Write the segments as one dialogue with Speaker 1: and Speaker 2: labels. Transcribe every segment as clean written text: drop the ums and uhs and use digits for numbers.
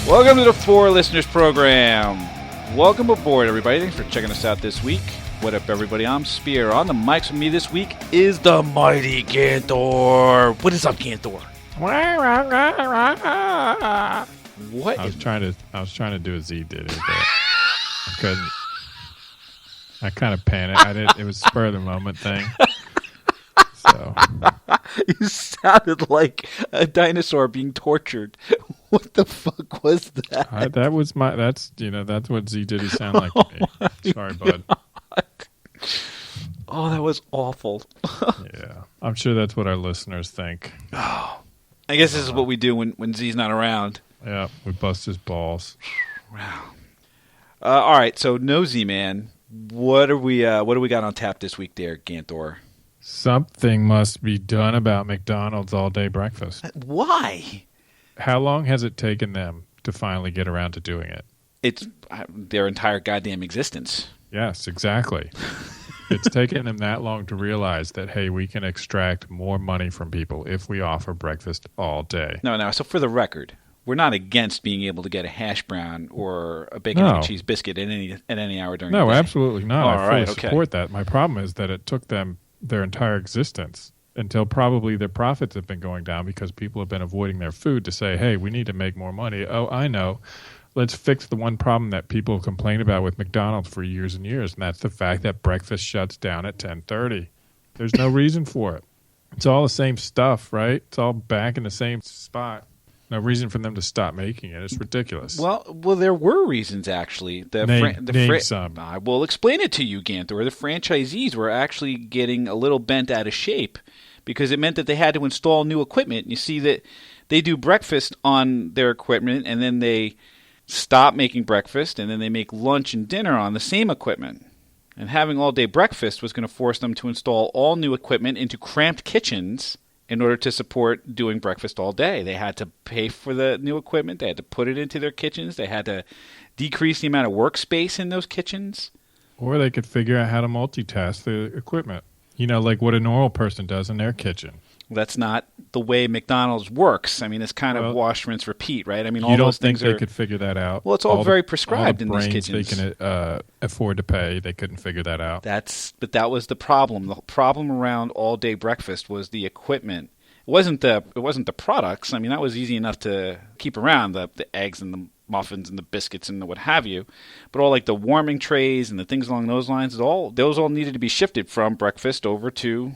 Speaker 1: Welcome to the Four Listeners Program. Welcome aboard, everybody. Thanks for checking us out this week. What up, everybody? I'm Spear. On the mics with me this week is the mighty Ganthor. What is up, Ganthor? What?
Speaker 2: I was trying to do a Z Diddy, but I couldn't. I kind of panicked. It was a spur of the moment thing. So
Speaker 1: You sounded like a dinosaur being tortured. What the fuck was that?
Speaker 2: that's what Z Diddy sound like to me. Sorry, bud.
Speaker 1: Oh, that was awful.
Speaker 2: Yeah, I'm sure that's what our listeners think.
Speaker 1: Oh, I guess this is what we do when Z's not around.
Speaker 2: Yeah, we bust his balls.
Speaker 1: Wow. All right, so no Z-Man. What do we got on tap this week there, Ganthor?
Speaker 2: Something must be done about McDonald's all-day breakfast.
Speaker 1: Why?
Speaker 2: How long has it taken them to finally get around to doing it?
Speaker 1: It's their entire goddamn existence.
Speaker 2: Yes, exactly. It's taken them that long to realize that, hey, we can extract more money from people if we offer breakfast all day.
Speaker 1: No. So for the record, we're not against being able to get a hash brown or a bacon and cheese biscuit at any hour during the day.
Speaker 2: No, absolutely not. I fully
Speaker 1: okay.
Speaker 2: support that. My problem is that it took them their entire existence until probably their profits have been going down because people have been avoiding their food to say, hey, we need to make more money. Oh, I know. Let's fix the one problem that people complain about with McDonald's for years and years, and that's the fact that breakfast shuts down at 10:30. There's no reason for it. It's all the same stuff, right? It's all back in the same spot. No reason for them to stop making it. It's ridiculous.
Speaker 1: Well, there were reasons, actually.
Speaker 2: Name some.
Speaker 1: I will explain it to you, Ganthor. The franchisees were actually getting a little bent out of shape because it meant that they had to install new equipment. And you see that they do breakfast on their equipment, and then they stop making breakfast, and then they make lunch and dinner on the same equipment. And having all-day breakfast was going to force them to install all new equipment into cramped kitchens in order to support doing breakfast all day. They had to pay for the new equipment. They had to put it into their kitchens. They had to decrease the amount of workspace in those kitchens.
Speaker 2: Or they could figure out how to multitask the equipment. You know, like what a normal person does in their kitchen.
Speaker 1: That's not the way McDonald's works. I mean, it's kind of wash, rinse, repeat, right? I mean, all
Speaker 2: you don't
Speaker 1: those
Speaker 2: think
Speaker 1: things
Speaker 2: they could figure that out?
Speaker 1: Well, it's all very prescribed in these kitchens.
Speaker 2: They can afford to pay. They couldn't figure that out.
Speaker 1: But that was the problem. The problem around all-day breakfast was the equipment. It wasn't the products. I mean, that was easy enough to keep around, the eggs and the muffins and the biscuits and the what have you. But all like the warming trays and the things along those lines, those all needed to be shifted from breakfast over to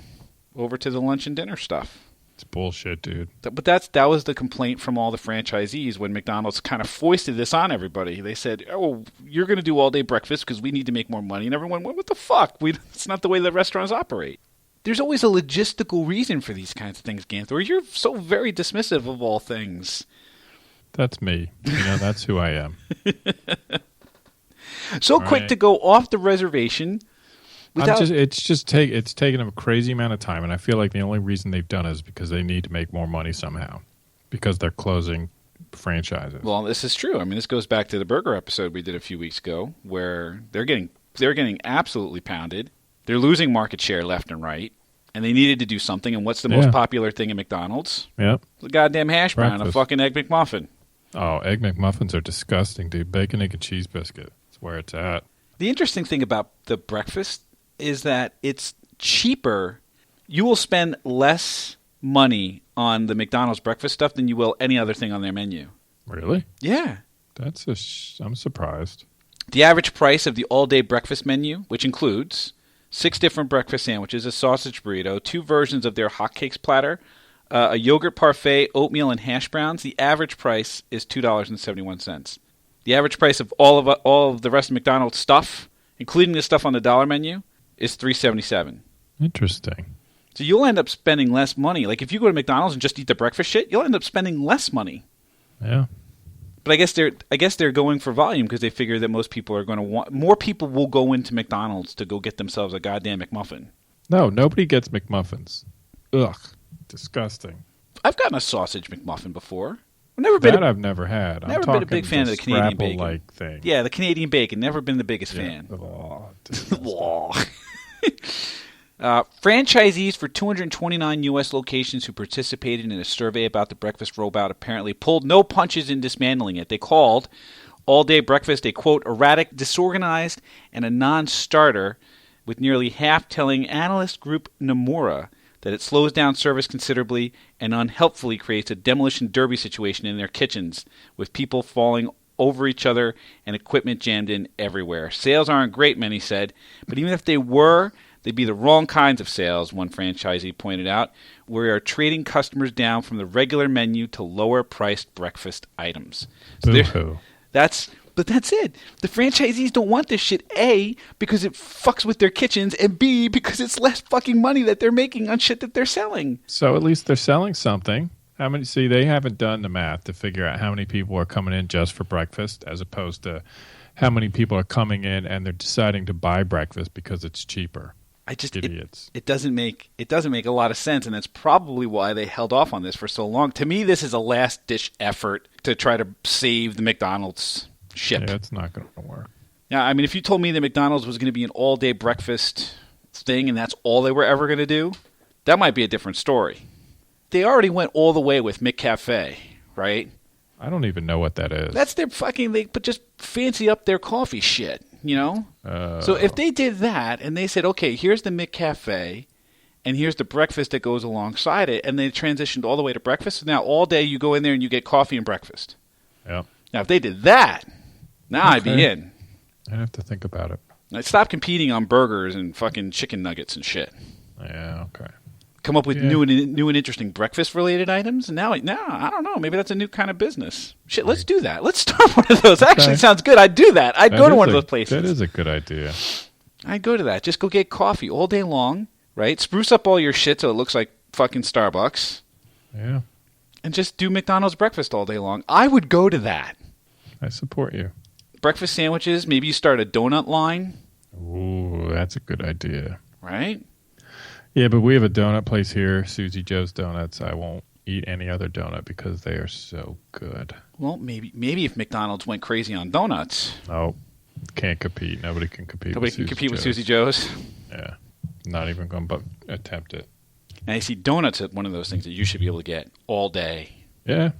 Speaker 1: the lunch and dinner stuff.
Speaker 2: It's bullshit, dude.
Speaker 1: But that was the complaint from all the franchisees when McDonald's kind of foisted this on everybody. They said, "Oh, you're going to do all-day breakfast because we need to make more money." And everyone went, "What the fuck? It's not the way that restaurants operate." There's always a logistical reason for these kinds of things, Ganthor. You're so very dismissive of all things.
Speaker 2: That's me. That's who I am.
Speaker 1: So quick to go off the reservation.
Speaker 2: It's taken them a crazy amount of time, and I feel like the only reason they've done it is because they need to make more money somehow, because they're closing franchises.
Speaker 1: Well, this is true. I mean, this goes back to the burger episode we did a few weeks ago, where they're getting absolutely pounded. They're losing market share left and right, and they needed to do something. And what's the most popular thing at McDonald's?
Speaker 2: Yep,
Speaker 1: the goddamn hash brown,
Speaker 2: breakfast.
Speaker 1: A fucking Egg McMuffin.
Speaker 2: Oh, Egg McMuffins are disgusting, dude. Bacon, egg, and cheese biscuit. That's where it's at.
Speaker 1: The interesting thing about the breakfast is that it's cheaper. You will spend less money on the McDonald's breakfast stuff than you will any other thing on their menu.
Speaker 2: Really?
Speaker 1: Yeah.
Speaker 2: I'm surprised.
Speaker 1: The average price of the all-day breakfast menu, which includes 6 different breakfast sandwiches, a sausage burrito, 2 versions of their hotcakes platter, a yogurt parfait, oatmeal, and hash browns, the average price is $2.71. The average price of all of the rest of McDonald's stuff, including the stuff on the dollar menu, is $3.77.
Speaker 2: Interesting.
Speaker 1: So you'll end up spending less money. Like if you go to McDonald's and just eat the breakfast shit, you'll end up spending less money.
Speaker 2: Yeah.
Speaker 1: But I guess they're going for volume because they figure that most people are going to want more people will go into McDonald's to go get themselves a goddamn McMuffin.
Speaker 2: No, nobody gets McMuffins. Ugh, disgusting.
Speaker 1: I've gotten a sausage McMuffin before.
Speaker 2: I've never had.
Speaker 1: Never been a big fan of the Canadian bacon.
Speaker 2: Like thing.
Speaker 1: Yeah, the Canadian bacon. Never been the biggest fan.
Speaker 2: Oh,
Speaker 1: Franchisees for 229 U.S. locations who participated in a survey about the breakfast rollout apparently pulled no punches in dismantling it. They called all-day breakfast a, quote, erratic, disorganized, and a non-starter, with nearly half telling analyst group Nomura that it slows down service considerably and unhelpfully creates a demolition derby situation in their kitchens, with people falling over each other and equipment jammed in everywhere. Sales aren't great, many said, but even if they were, they'd be the wrong kinds of sales, one franchisee pointed out. We are trading customers down from the regular menu to lower-priced breakfast items. So but that's it. The franchisees don't want this shit, A, because it fucks with their kitchens, and B, because it's less fucking money that they're making on shit that they're selling.
Speaker 2: So at least they're selling something. How many? See, they haven't done the math to figure out how many people are coming in just for breakfast, as opposed to how many people are coming in and they're deciding to buy breakfast because it's cheaper. Idiots.
Speaker 1: It doesn't make a lot of sense, and that's probably why they held off on this for so long. To me, this is a last ditch effort to try to save the McDonald's ship.
Speaker 2: Yeah, it's not going to work.
Speaker 1: Yeah, I mean, if you told me that McDonald's was going to be an all-day breakfast thing and that's all they were ever going to do, that might be a different story. They already went all the way with McCafe, right?
Speaker 2: I don't even know what that is.
Speaker 1: That's their fucking, but just fancy up their coffee shit, you know? So if they did that and they said, okay, here's the McCafe and here's the breakfast that goes alongside it, and they transitioned all the way to breakfast, so now all day you go in there and you get coffee and breakfast.
Speaker 2: Yeah.
Speaker 1: Now, if they did that, now I'd be in.
Speaker 2: I'd have to think about it.
Speaker 1: I'd stop competing on burgers and fucking chicken nuggets and shit.
Speaker 2: Yeah, okay.
Speaker 1: Come up with new and interesting breakfast-related items. And now, I don't know. Maybe that's a new kind of business. Shit, let's do that. Let's start one of those. That actually sounds good. I'd do that. I'd go to one of those places.
Speaker 2: That is a good idea.
Speaker 1: I'd go to that. Just go get coffee all day long, right? Spruce up all your shit so it looks like fucking Starbucks.
Speaker 2: Yeah.
Speaker 1: And just do McDonald's breakfast all day long. I would go to that.
Speaker 2: I support you.
Speaker 1: Breakfast sandwiches. Maybe you start a donut line.
Speaker 2: Ooh, that's a good idea.
Speaker 1: Right?
Speaker 2: Yeah, but we have a donut place here, Susie Joe's Donuts. I won't eat any other donut because they are so good.
Speaker 1: Well, maybe if McDonald's went crazy on donuts.
Speaker 2: Oh, can't compete. Nobody can compete with
Speaker 1: Susie Joe's.
Speaker 2: Yeah. Not even going to attempt it.
Speaker 1: And I see donuts at one of those things that you should be able to get all day.
Speaker 2: Yeah.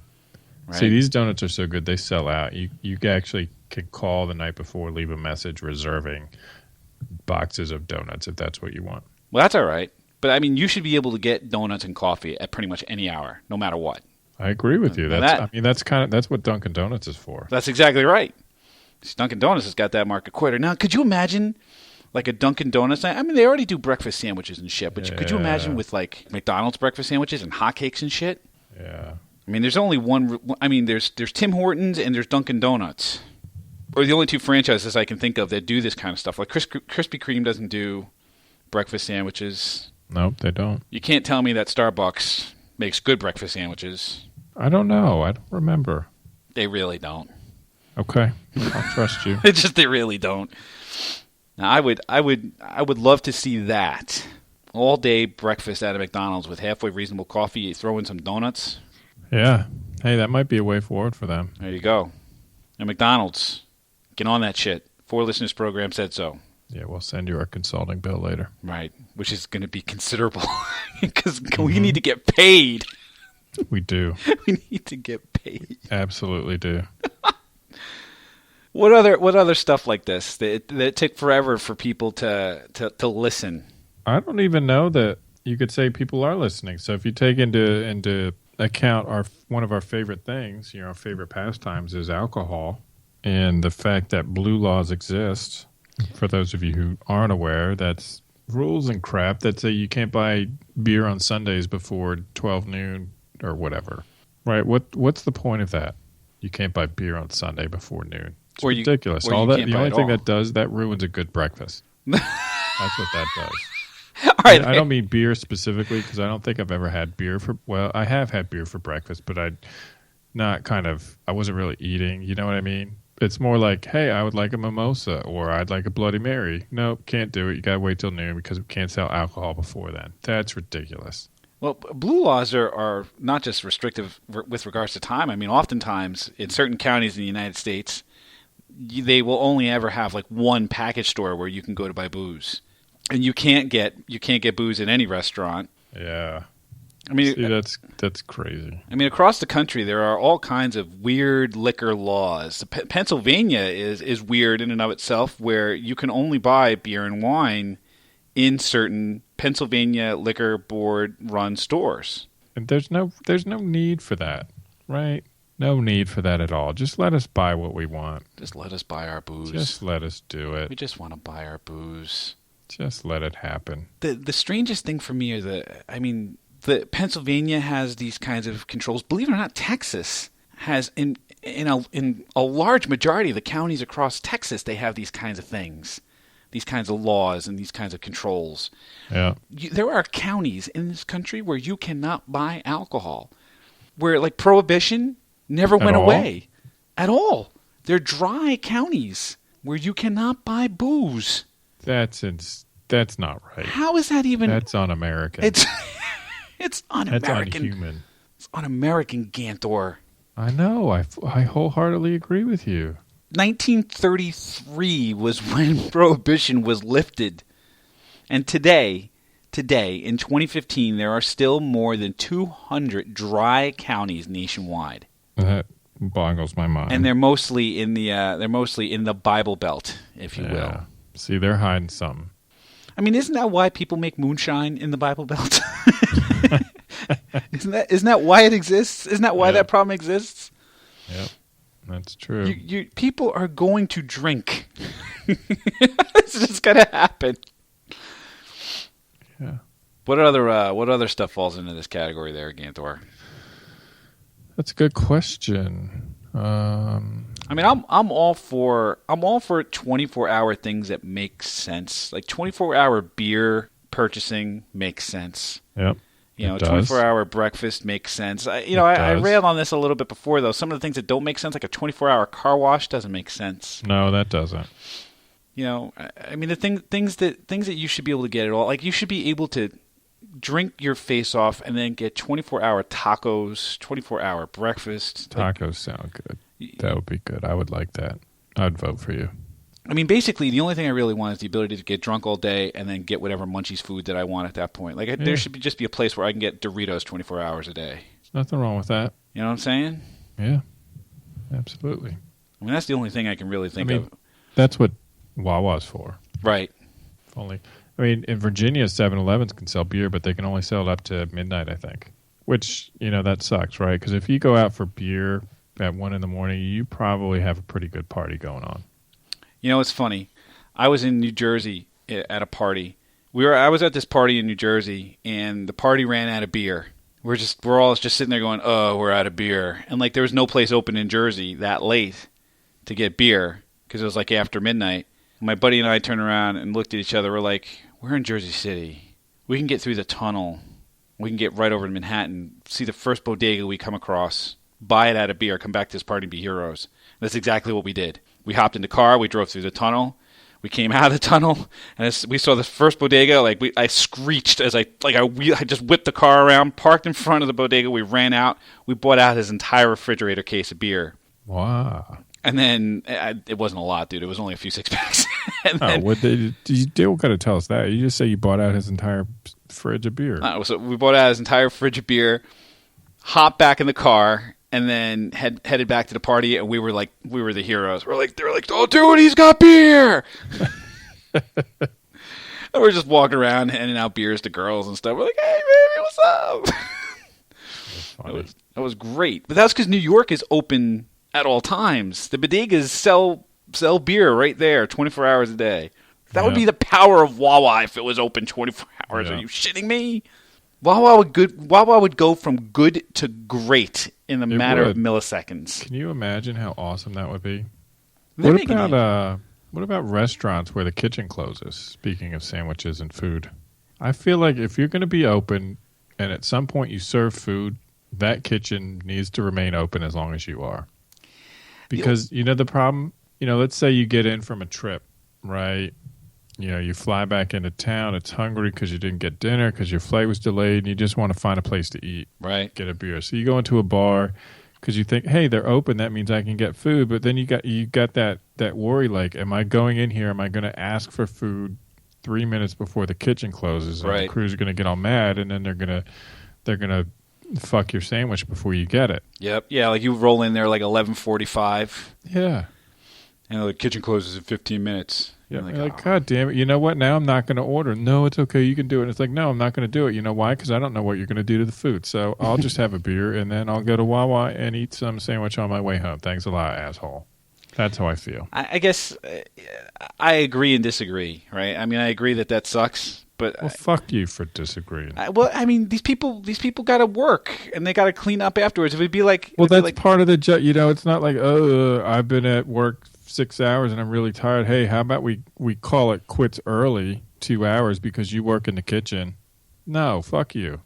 Speaker 1: Right?
Speaker 2: See, these donuts are so good, they sell out. You actually can call the night before, leave a message reserving boxes of donuts if that's what you want.
Speaker 1: Well, that's all right. But, I mean, you should be able to get donuts and coffee at pretty much any hour, no matter what.
Speaker 2: I agree with you. That's what Dunkin' Donuts is for.
Speaker 1: That's exactly right. Dunkin' Donuts has got that market quitter. Now, could you imagine, like, a Dunkin' Donuts? I mean, they already do breakfast sandwiches and shit, but could you imagine with, like, McDonald's breakfast sandwiches and hotcakes and shit?
Speaker 2: Yeah.
Speaker 1: I mean, there's only one. I mean, there's Tim Hortons and there's Dunkin' Donuts. Or the only two franchises I can think of that do this kind of stuff. Like, Krispy Kreme doesn't do breakfast sandwiches.
Speaker 2: Nope, they don't.
Speaker 1: You can't tell me that Starbucks makes good breakfast sandwiches.
Speaker 2: I don't know. I don't remember.
Speaker 1: They really don't.
Speaker 2: Okay, I'll trust you.
Speaker 1: They really don't. Now, I would love to see that all day breakfast at a McDonald's with halfway reasonable coffee. You throw in some donuts.
Speaker 2: Yeah. Hey, that might be a way forward for them.
Speaker 1: There you go. And McDonald's, get on that shit. 4 Listeners program said so.
Speaker 2: Yeah, we'll send you our consulting bill later.
Speaker 1: Right, which is going to be considerable because we need to get paid.
Speaker 2: We do.
Speaker 1: We need to get paid.
Speaker 2: Absolutely do.
Speaker 1: What other stuff like this that took forever for people to listen?
Speaker 2: I don't even know that you could say people are listening. So if you take into account one of our favorite things, our favorite pastimes is alcohol, and the fact that blue laws exist. For those of you who aren't aware, that's rules and crap that say you can't buy beer on Sundays before 12 noon or whatever. Right? What's the point of that? You can't buy beer on Sunday before noon. It's ridiculous. The only thing that does that ruins a good breakfast. That's what that does.
Speaker 1: All right.
Speaker 2: I don't mean beer specifically because I don't think I've ever had beer I have had beer for breakfast, but I wasn't really eating. You know what I mean? It's more like, hey, I would like a mimosa or I'd like a Bloody Mary. Nope, can't do it. You got to wait till noon because we can't sell alcohol before then. That's ridiculous.
Speaker 1: Well, blue laws are not just restrictive with regards to time. I mean, oftentimes in certain counties in the United States, they will only ever have like one package store where you can go to buy booze. And you can't get booze at any restaurant.
Speaker 2: Yeah.
Speaker 1: I mean,
Speaker 2: see, that's crazy.
Speaker 1: I mean, across the country, there are all kinds of weird liquor laws. Pennsylvania is weird in and of itself, where you can only buy beer and wine in certain Pennsylvania Liquor Board run stores.
Speaker 2: And there's no need for that, right? No need for that at all. Just let us buy what we want.
Speaker 1: Just let us buy our booze.
Speaker 2: Just let us do it.
Speaker 1: We just want to buy our booze.
Speaker 2: Just let it happen.
Speaker 1: The strangest thing for me the Pennsylvania has these kinds of controls. Believe it or not, Texas has in a large majority of the counties across Texas, they have these kinds of things, these kinds of laws and these kinds of controls.
Speaker 2: Yeah.
Speaker 1: There are counties in this country where you cannot buy alcohol, where like prohibition never went away at all. They're dry counties where you cannot buy booze.
Speaker 2: That's not right.
Speaker 1: How is that even?
Speaker 2: That's un-American.
Speaker 1: It's un-American.
Speaker 2: That's unhuman.
Speaker 1: It's un-American, Ganthor.
Speaker 2: I know. I wholeheartely agree with you.
Speaker 1: 1933 was when Prohibition was lifted. And today, in 2015, there are still more than 200 dry counties nationwide.
Speaker 2: That boggles my mind.
Speaker 1: And they're mostly in the Bible Belt, if you will.
Speaker 2: See, they're hiding something.
Speaker 1: I mean, isn't that why people make moonshine in the Bible Belt? Isn't that why it exists? Isn't that why that problem exists?
Speaker 2: Yep, that's true.
Speaker 1: People are going to drink. It's just gonna happen.
Speaker 2: Yeah.
Speaker 1: What other stuff falls into this category there, Ganthor?
Speaker 2: That's a good question.
Speaker 1: I mean, I'm all for 24-hour things that make sense. Like 24-hour beer purchasing makes sense.
Speaker 2: Yep.
Speaker 1: 24-hour breakfast makes sense. I railed on this a little bit before, though. Some of the things that don't make sense, like a 24-hour car wash, doesn't make sense.
Speaker 2: No, that doesn't.
Speaker 1: I mean, the things that you should be able to get at all. Like you should be able to drink your face off and then get 24-hour tacos, 24-hour breakfast.
Speaker 2: Tacos sound good. That would be good. I would like that. I'd vote for you.
Speaker 1: I mean, basically, the only thing I really want is the ability to get drunk all day and then get whatever munchies food that I want at that point. Like, there should just be a place where I can get Doritos 24 hours a day.
Speaker 2: There's nothing wrong with that.
Speaker 1: You know what I'm saying?
Speaker 2: Yeah, absolutely.
Speaker 1: I mean, that's the only thing I can really think of.
Speaker 2: That's what Wawa's for.
Speaker 1: Right.
Speaker 2: If only. I mean, in Virginia, 7-Elevens can sell beer, but they can only sell it up to midnight, I think. Which, that sucks, right? Because if you go out for beer at 1 in the morning, you probably have a pretty good party going on.
Speaker 1: It's funny. I was in New Jersey at a party. I was at this party in New Jersey, and the party ran out of beer. We're all just sitting there going, "Oh, we're out of beer," and like there was no place open in Jersey that late to get beer because it was like after midnight. My buddy and I turned around and looked at each other. We're like, "We're in Jersey City. We can get through the tunnel. We can get right over to Manhattan. See the first bodega we come across, buy it out of beer, come back to this party and be heroes." That's exactly what we did. We hopped in the car. We drove through the tunnel. We came out of the tunnel, and as we saw the first bodega. I screeched as I just whipped the car around, parked in front of the bodega. We ran out. We bought out his entire refrigerator case of beer.
Speaker 2: Wow! And
Speaker 1: then it wasn't a lot, dude. It was only a few 6-packs.
Speaker 2: You don't got to tell us that. You just say you bought out his entire fridge of beer.
Speaker 1: So we bought out his entire fridge of beer, hopped back in the car, and then headed back to the party, and we were the heroes. They were like, "Oh, dude, he's got beer!" And we're just walking around, handing out beers to girls and stuff. We're like, "Hey, baby, what's up?" That was great. But that's because New York is open at all times. The bodegas sell beer right there, 24 hours a day. That would be the power of Wawa if it was open 24 hours. Yeah. Are you shitting me? Wawa would go from good to great in the matter of milliseconds.
Speaker 2: Can you imagine how awesome that would be? What about restaurants where the kitchen closes? Speaking of sandwiches and food, I feel like if you're going to be open and at some point you serve food, that kitchen needs to remain open as long as you are. Because the problem. Let's say you get in from a trip, right? You fly back into town. It's hungry because you didn't get dinner because your flight was delayed, and you just want to find a place to eat,
Speaker 1: right?
Speaker 2: Get a beer. So you go into a bar because you think, hey, they're open. That means I can get food. But then you got that worry, like, am I going in here? Am I going to ask for food 3 minutes before the kitchen closes, and the crew's going to get all mad, and then they're gonna fuck your sandwich before you get it.
Speaker 1: Yep. Yeah, like you roll in there like 11:45.
Speaker 2: Yeah.
Speaker 1: And the kitchen closes in 15 minutes.
Speaker 2: Yeah, like, God damn it. You know what? Now I'm not going to order. No, it's okay. You can do it. And it's like, no, I'm not going to do it. You know why? Because I don't know what you're going to do to the food. So I'll just have a beer, and then I'll go to Wawa and eat some sandwich on my way home. Thanks a lot, asshole. That's how I feel.
Speaker 1: I guess I agree and disagree, right? I mean, I agree that sucks. But
Speaker 2: well, fuck you for disagreeing.
Speaker 1: Well, I mean, these people got to work, and they got to clean up afterwards. It would be like,
Speaker 2: well, that's like, part of the job. You know, it's not like, oh, I've been at work 6 hours and I'm really tired. Hey, how about we call it quits early 2 hours because you work in the kitchen? No, fuck you.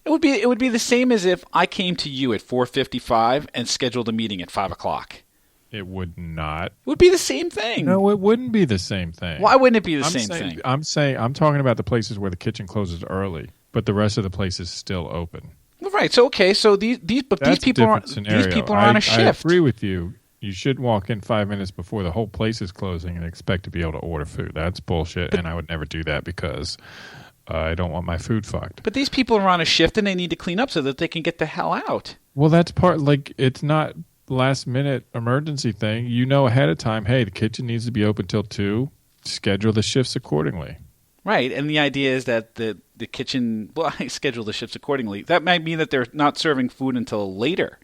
Speaker 1: It would be the same as if I came to you at 4:55 and scheduled a meeting at 5:00.
Speaker 2: It would not. It
Speaker 1: would be the same thing.
Speaker 2: No, it wouldn't be the same thing.
Speaker 1: Why wouldn't it be the same thing?
Speaker 2: I'm talking about the places where the kitchen closes early, but the rest of the place is still open.
Speaker 1: Right. So okay. So these people are on a shift.
Speaker 2: I agree with you. You shouldn't walk in 5 minutes before the whole place is closing and expect to be able to order food. That's bullshit, and I would never do that because I don't want my food fucked.
Speaker 1: But these people are on a shift, and they need to clean up so that they can get the hell out.
Speaker 2: Well, that's part. Like, it's not last minute emergency thing. You know ahead of time, hey, the kitchen needs to be open till 2. Schedule the shifts accordingly.
Speaker 1: Right, and the idea is that the kitchen, well, I schedule the shifts accordingly. That might mean that they're not serving food until later.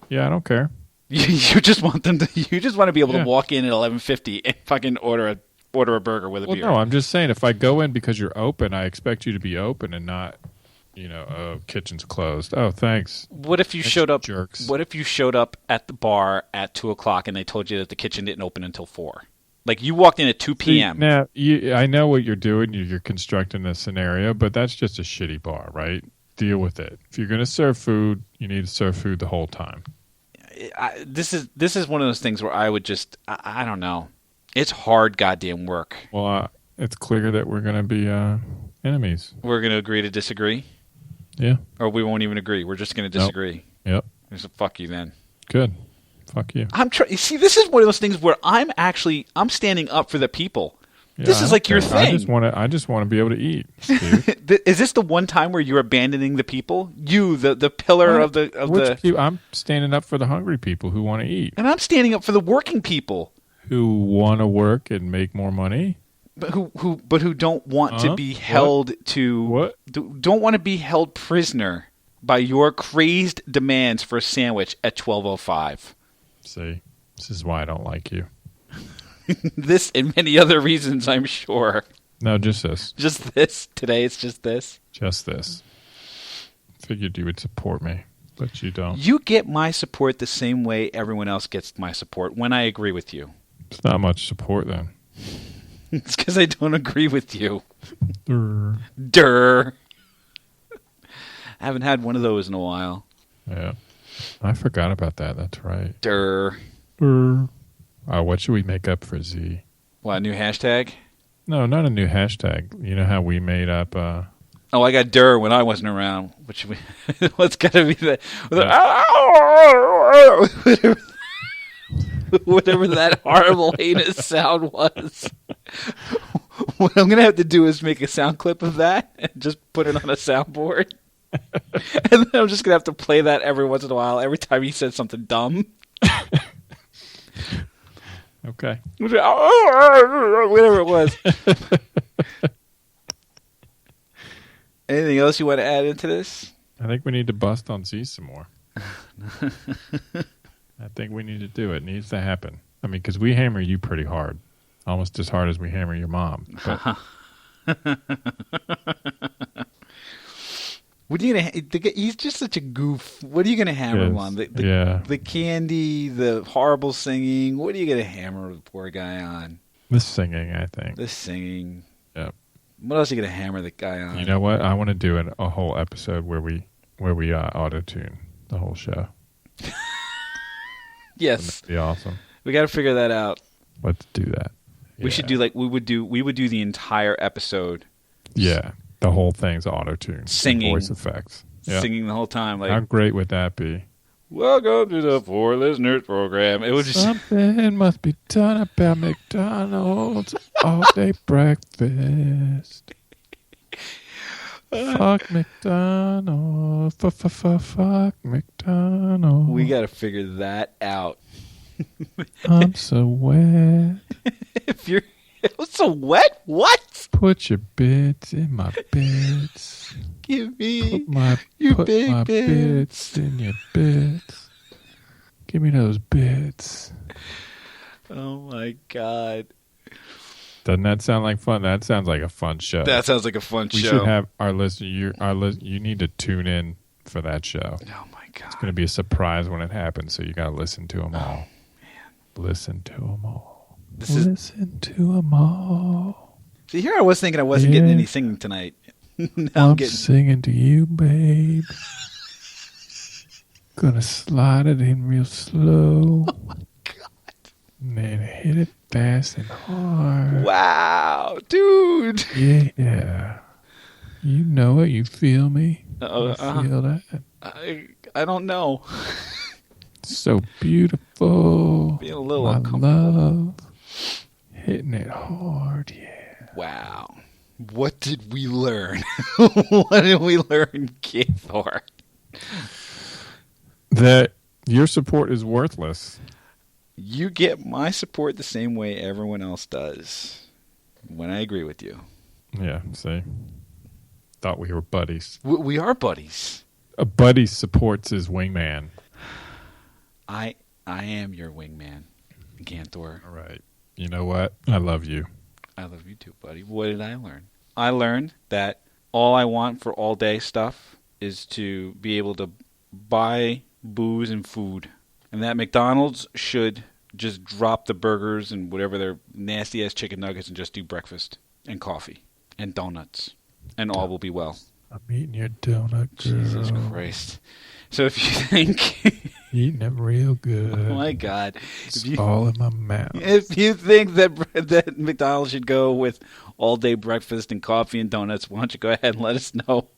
Speaker 2: Yeah, I don't care.
Speaker 1: You just want them to. You just want to be able to walk in at 11:50 and fucking order a burger with a beer.
Speaker 2: No, I'm just saying if I go in because you're open, I expect you to be open and not, oh, kitchen's closed. Oh, thanks.
Speaker 1: What if you showed up?
Speaker 2: Jerks.
Speaker 1: What if you showed up at the bar at 2:00 and they told you that the kitchen didn't open until 4? Like you walked in at 2 p.m.
Speaker 2: Now, I know what you're doing. You're constructing this scenario, but that's just a shitty bar, right? Deal with it. If you're going to serve food, you need to serve food the whole time.
Speaker 1: This is one of those things where I would just I don't know. It's hard goddamn work.
Speaker 2: Well, it's clear that we're going to be enemies.
Speaker 1: We're going to agree to disagree?
Speaker 2: Yeah.
Speaker 1: Or we won't even agree. We're just going to disagree.
Speaker 2: Nope.
Speaker 1: Yep. So fuck you then.
Speaker 2: Good. Fuck you.
Speaker 1: You see, this is one of those things where I'm standing up for the people. Yeah, this is like your thing.
Speaker 2: I just want to be able to eat.
Speaker 1: Is this the one time where you're abandoning the people? You, the pillar of the.
Speaker 2: I'm standing up for the hungry people who want to eat,
Speaker 1: and I'm standing up for the working people
Speaker 2: who want to work and make more money,
Speaker 1: but who don't want to be held don't want to be held prisoner by your crazed demands for a sandwich at 12:05.
Speaker 2: See, this is why I don't like you.
Speaker 1: This and many other reasons, I'm sure.
Speaker 2: No, just this.
Speaker 1: Just this. Today it's just this.
Speaker 2: Just this. Figured you would support me, but you don't.
Speaker 1: You get my support the same way everyone else gets my support when I agree with you.
Speaker 2: It's not much support then.
Speaker 1: It's because I don't agree with you.
Speaker 2: Durr.
Speaker 1: I haven't had one of those in a while.
Speaker 2: Yeah. I forgot about that. That's right.
Speaker 1: Durr.
Speaker 2: What should we make up for Z?
Speaker 1: What, a new hashtag?
Speaker 2: No, not a new hashtag. You know how we made up...
Speaker 1: Oh, I got Durr when I wasn't around. What's got to be whatever that horrible, heinous sound was. What I'm going to have to do is make a sound clip of that and just put it on a soundboard. And then I'm just going to have to play that every once in a while, every time he said something dumb.
Speaker 2: Okay.
Speaker 1: Whatever it was. Anything else you want to add into this?
Speaker 2: I think we need to bust on Z some more. I think we need to do it. It needs to happen. I mean, because we hammer you pretty hard. Almost as hard as we hammer your mom. But...
Speaker 1: What are you gonna? He's just such a goof. What are you gonna hammer him on? The candy, the horrible singing. What are you gonna hammer the poor guy on?
Speaker 2: The singing, I think.
Speaker 1: The singing.
Speaker 2: Yep.
Speaker 1: What else are you gonna hammer the guy on?
Speaker 2: You know what? I want to do a whole episode where we auto tune the whole show.
Speaker 1: Yes.
Speaker 2: That'd be awesome.
Speaker 1: We got to figure that out.
Speaker 2: Let's do that.
Speaker 1: We should do we would do the entire episode.
Speaker 2: Yeah. The whole thing's auto-tuned.
Speaker 1: Singing.
Speaker 2: Voice effects. Yep.
Speaker 1: Singing the whole time. Like,
Speaker 2: how great would that be?
Speaker 1: Welcome to the Four Listeners program. It was just
Speaker 2: Something must be done about McDonald's all-day breakfast. Fuck McDonald's. Fuck McDonald's.
Speaker 1: we got to figure that out.
Speaker 2: I'm so wet.
Speaker 1: If you're so wet, what?
Speaker 2: Put your bits in my bits.
Speaker 1: Give me
Speaker 2: Put my
Speaker 1: big
Speaker 2: bits in your bits. Give me those bits.
Speaker 1: Oh my God.
Speaker 2: Doesn't that sound like fun? That sounds like a fun show.
Speaker 1: That sounds like a fun
Speaker 2: We
Speaker 1: show.
Speaker 2: should have our listener. You need to tune in for that show.
Speaker 1: Oh my God.
Speaker 2: It's going to be a surprise when it happens, so you got to listen to them all. Listen to them all. Listen to them all.
Speaker 1: See, here I was thinking I wasn't getting any singing tonight. Now I'm getting
Speaker 2: singing to you, babe. Gonna slide it in real slow.
Speaker 1: Oh my God.
Speaker 2: And then hit it fast and hard.
Speaker 1: Wow, dude.
Speaker 2: Yeah. You know it. You feel me?
Speaker 1: Uh-oh,
Speaker 2: You feel that?
Speaker 1: I don't know.
Speaker 2: So beautiful.
Speaker 1: Being a little
Speaker 2: My
Speaker 1: uncomfortable.
Speaker 2: love. Hitting it hard, yeah.
Speaker 1: Wow. What did we learn? What did we learn, Ganthor?
Speaker 2: That your support is worthless.
Speaker 1: You get my support the same way everyone else does when I agree with you.
Speaker 2: Yeah, see? Thought we were buddies.
Speaker 1: We are buddies.
Speaker 2: A buddy supports his wingman.
Speaker 1: I am your wingman, Ganthor.
Speaker 2: All right. You know what? I love you.
Speaker 1: I love you too, buddy. What did I learn? I learned that all I want for all day stuff is to be able to buy booze and food. And that McDonald's should just drop the burgers and whatever their nasty ass chicken nuggets and just do breakfast and coffee and donuts. And all will be well.
Speaker 2: I'm eating your donut, girl.
Speaker 1: Jesus Christ. So if you think...
Speaker 2: Eating it real good.
Speaker 1: Oh my God.
Speaker 2: It's all in my mouth.
Speaker 1: If you think that McDonald's should go with all-day breakfast and coffee and donuts, why don't you go ahead and let us know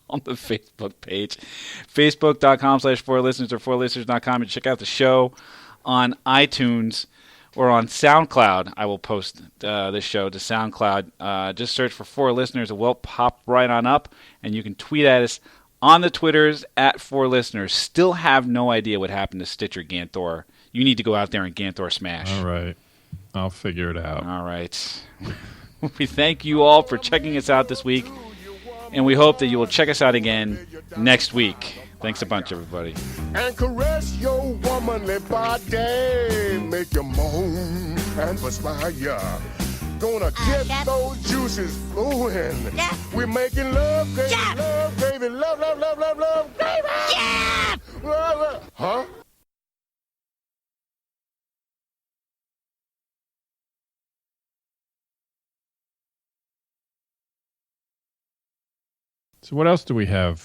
Speaker 1: on the Facebook page. Facebook.com/4listeners or 4listeners.com, and check out the show on iTunes or on SoundCloud. I will post this show to SoundCloud. Just search for 4Listeners. It will pop right on up, and you can tweet at us on the Twitters at 4Listeners. Still have no idea what happened to Stitcher Ganthor. You need to go out there and Ganthor smash.
Speaker 2: All right. I'll figure it out.
Speaker 1: All right. We thank you all for checking us out this week, and we hope that you will check us out again next week. Thanks a bunch, everybody.
Speaker 3: And caress your womanly body, make you moan and perspire. Gonna get those juices flowing.
Speaker 4: Yeah.
Speaker 3: We're making love, baby,
Speaker 4: Yeah.
Speaker 3: love, baby, love, love, love, love, love, baby.
Speaker 4: Yeah!
Speaker 3: Huh?
Speaker 2: So what else do we have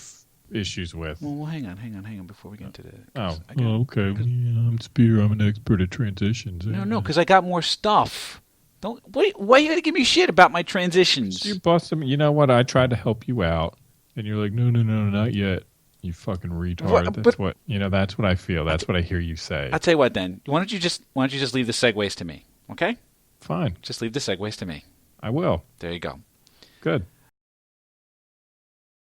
Speaker 2: issues with?
Speaker 1: Well, hang on before we get into the...
Speaker 2: Okay. I'm Spear. I'm an expert at transitions.
Speaker 1: No, because I got more stuff. Don't wait. Why you gotta give me shit about my transitions?
Speaker 2: You bust them. You know what? I tried to help you out, and you're like, no, not yet. You fucking retard.
Speaker 1: What-
Speaker 2: That's what That's what I feel. That's what I hear you say.
Speaker 1: I'll tell you what. Then why don't you just leave the segues to me? Okay,
Speaker 2: Fine.
Speaker 1: just leave the segues to me.
Speaker 2: I will.
Speaker 1: There you go.
Speaker 2: Good.